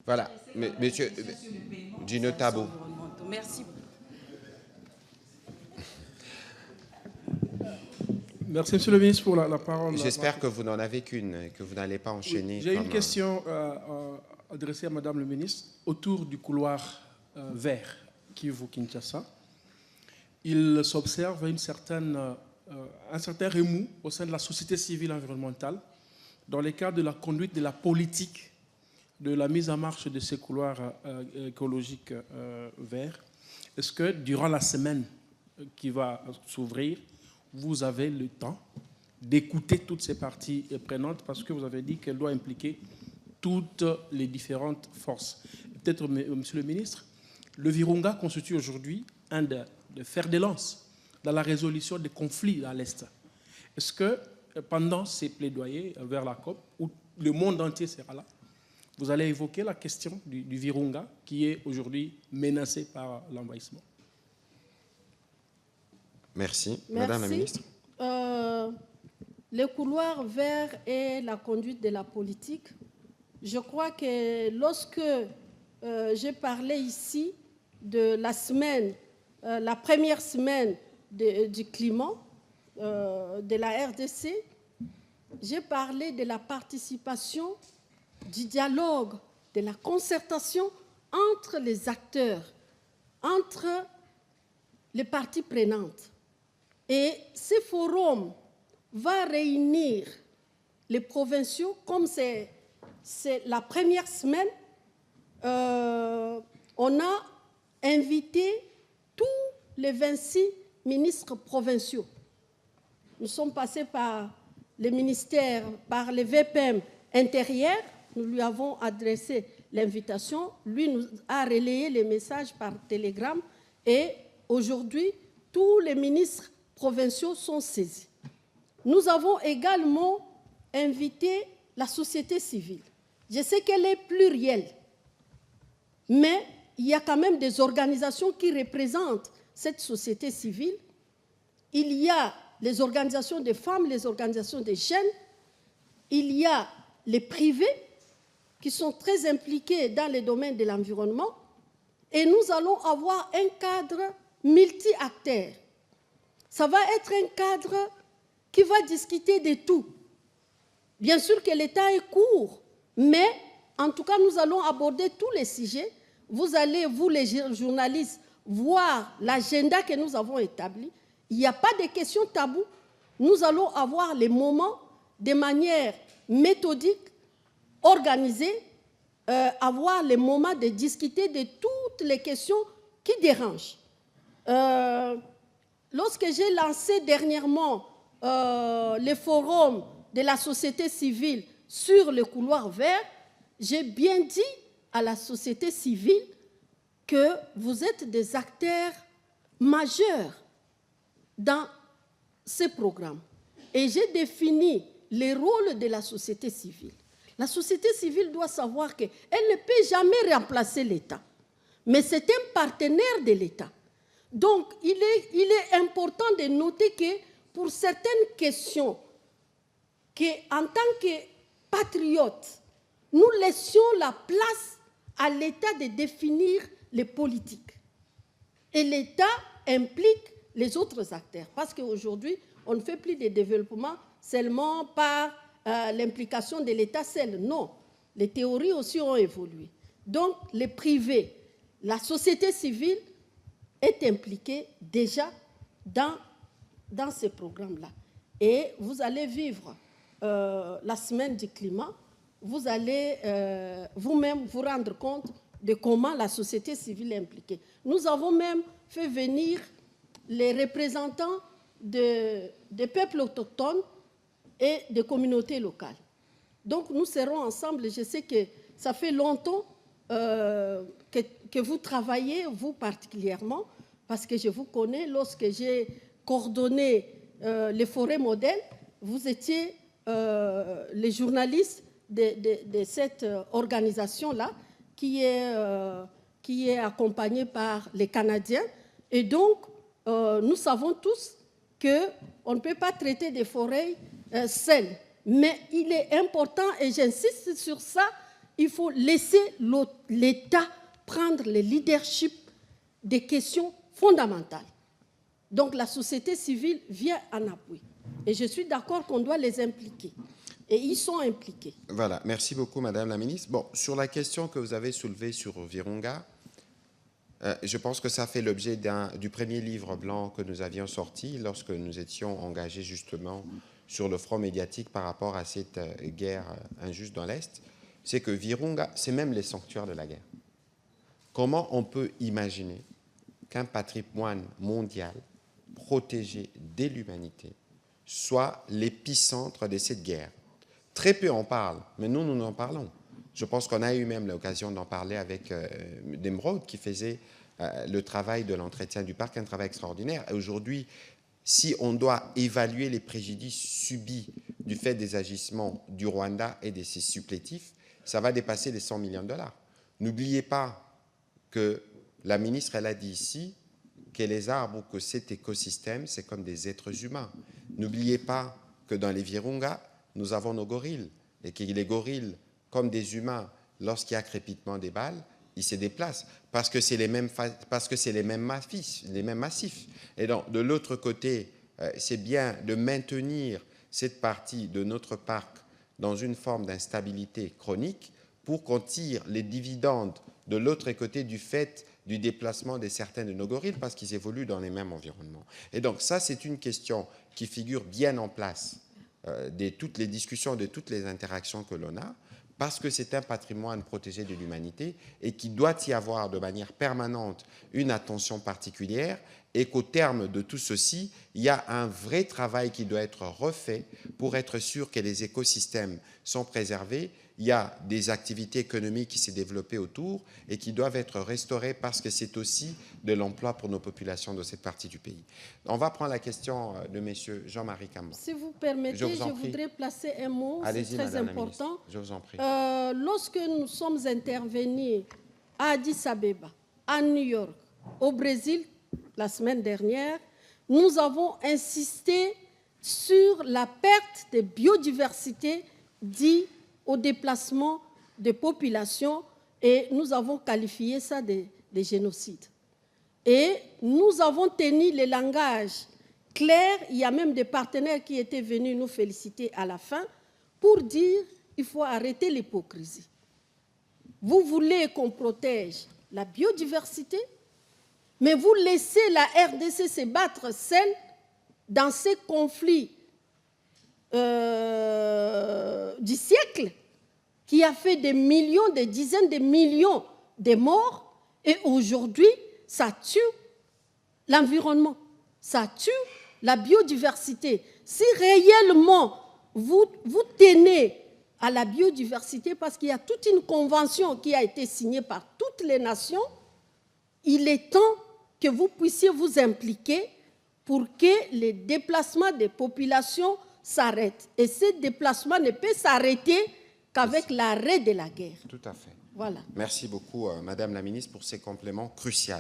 Voilà, monsieur Gino Tabo. Merci. Merci, Monsieur le ministre, pour la parole. J'espère que vous n'en avez qu'une, que vous n'allez pas enchaîner. Oui, j'ai une question adressée à Madame le ministre autour du couloir vert Kivu-Kinshasa. Il s'observe un certain remous au sein de la société civile environnementale dans le cadre de la conduite de la politique de la mise en marche de ces couloirs écologiques verts. Est-ce que durant la semaine qui va s'ouvrir, vous avez le temps d'écouter toutes ces parties prenantes, parce que vous avez dit qu'elle doit impliquer toutes les différentes forces. Peut-être, Monsieur le ministre, le Virunga constitue aujourd'hui un de fers de lance dans la résolution des conflits à l'Est. Est-ce que pendant ces plaidoyers vers la COP, où le monde entier sera là, vous allez évoquer la question du Virunga qui est aujourd'hui menacé par l'envahissement? Merci. Madame la ministre. Le couloir vert et la conduite de la politique, je crois que lorsque j'ai parlé ici de la semaine, la première semaine du climat de la RDC, j'ai parlé de la participation, du dialogue, de la concertation entre les acteurs, entre les parties prenantes. Et ce forum va réunir les provinciaux, comme c'est la première semaine, on a invité tous les 26 ministres provinciaux. Nous sommes passés par les ministères, par les VPM intérieurs, nous lui avons adressé l'invitation, lui nous a relayé les messages par télégramme et aujourd'hui, tous les ministres provinciaux sont saisis. Nous avons également invité la société civile. Je sais qu'elle est plurielle, mais il y a quand même des organisations qui représentent cette société civile. Il y a les organisations des femmes, les organisations des jeunes, il y a les privés qui sont très impliqués dans le domaine de l'environnement, et nous allons avoir un cadre multi-acteurs. Ça va être un cadre qui va discuter de tout. Bien sûr que l'État est court, mais en tout cas, nous allons aborder tous les sujets. Vous allez, vous les journalistes, voir l'agenda que nous avons établi. Il n'y a pas de questions taboues. Nous allons avoir les moments de manière méthodique, organisée, avoir les moments de discuter de toutes les questions qui dérangent. Lorsque j'ai lancé dernièrement le forum de la société civile sur le couloir vert, j'ai bien dit à la société civile que vous êtes des acteurs majeurs dans ce programme. Et j'ai défini les rôles de la société civile. La société civile doit savoir qu'elle ne peut jamais remplacer l'État, mais c'est un partenaire de l'État. Donc, il est important de noter que pour certaines questions, qu'en tant que patriotes, nous laissions la place à l'État de définir les politiques. Et l'État implique les autres acteurs. Parce qu'aujourd'hui, on ne fait plus de développement seulement par l'implication de l'État seul. Non, les théories aussi ont évolué. Donc, les privés, la société civile est impliquée déjà dans ce programme-là. Et vous allez vivre la semaine du climat, vous allez vous-même vous rendre compte de comment la société civile est impliquée. Nous avons même fait venir les représentants des peuples autochtones et des communautés locales. Donc nous serons ensemble. Je sais que ça fait longtemps que vous travaillez, vous particulièrement, parce que je vous connais. Lorsque j'ai coordonné les forêts modèles, vous étiez les journalistes de cette organisation-là qui est accompagnée par les Canadiens. Et donc, nous savons tous qu'on ne peut pas traiter des forêts seules. Mais il est important, et j'insiste sur ça, il faut laisser l'État prendre le leadership des questions fondamentales. Donc la société civile vient en appui. Et je suis d'accord qu'on doit les impliquer. Et ils sont impliqués. Voilà, merci beaucoup, Madame la Ministre. Bon, sur la question que vous avez soulevée sur Virunga, je pense que ça fait l'objet du premier livre blanc que nous avions sorti lorsque nous étions engagés justement sur le front médiatique par rapport à cette guerre injuste dans l'Est. C'est que Virunga, c'est même les sanctuaires de la guerre. Comment on peut imaginer qu'un patrimoine mondial protégé dès l'humanité soit l'épicentre de cette guerre? Très peu en parlent, mais nous en parlons. Je pense qu'on a eu même l'occasion d'en parler avec Demrod, qui faisait le travail de l'entretien du parc, un travail extraordinaire. Et aujourd'hui, si on doit évaluer les préjudices subis du fait des agissements du Rwanda et de ses supplétifs, ça va dépasser les 100 millions de dollars. N'oubliez pas que la ministre, elle a dit ici que les arbres ou que cet écosystème, c'est comme des êtres humains. N'oubliez pas que dans les Virunga, nous avons nos gorilles, et que les gorilles, comme des humains, lorsqu'il y a crépitement des balles, ils se déplacent, parce que c'est les mêmes massifs. Et donc, de l'autre côté, c'est bien de maintenir cette partie de notre parc dans une forme d'instabilité chronique pour qu'on tire les dividendes de l'autre côté du fait du déplacement de certains de nos gorilles, parce qu'ils évoluent dans les mêmes environnements. Et donc, ça, c'est une question qui figure bien en place de toutes les discussions, de toutes les interactions que l'on a, parce que c'est un patrimoine protégé de l'humanité et qu'il doit y avoir de manière permanente une attention particulière, et qu'au terme de tout ceci, il y a un vrai travail qui doit être refait pour être sûr que les écosystèmes sont préservés. Il y a des activités économiques qui s'est développées autour et qui doivent être restaurées, parce que c'est aussi de l'emploi pour nos populations de cette partie du pays. On va prendre la question de M. Jean-Marie Cambon. Si vous permettez, je voudrais placer un mot, c'est très Madame important. Je vous en prie. Lorsque nous sommes intervenus à Addis Abeba, à New York, au Brésil, la semaine dernière, nous avons insisté sur la perte de biodiversité due au déplacement des populations, et nous avons qualifié ça de génocide. Et nous avons tenu le langage clair. Il y a même des partenaires qui étaient venus nous féliciter à la fin pour dire qu'il faut arrêter l'hypocrisie. Vous voulez qu'on protège la biodiversité, mais vous laissez la RDC se battre seule dans ces conflits du siècle, qui a fait des millions, des dizaines de millions de morts, et aujourd'hui, ça tue l'environnement, ça tue la biodiversité. Si réellement vous tenez à la biodiversité, parce qu'il y a toute une convention qui a été signée par toutes les nations, il est temps que vous puissiez vous impliquer pour que les déplacements des populations s'arrêtent. Et ce déplacement ne peut s'arrêter qu'avec l'arrêt de la guerre. Tout à fait. Voilà. Merci beaucoup, Madame la Ministre, pour ces compléments cruciaux.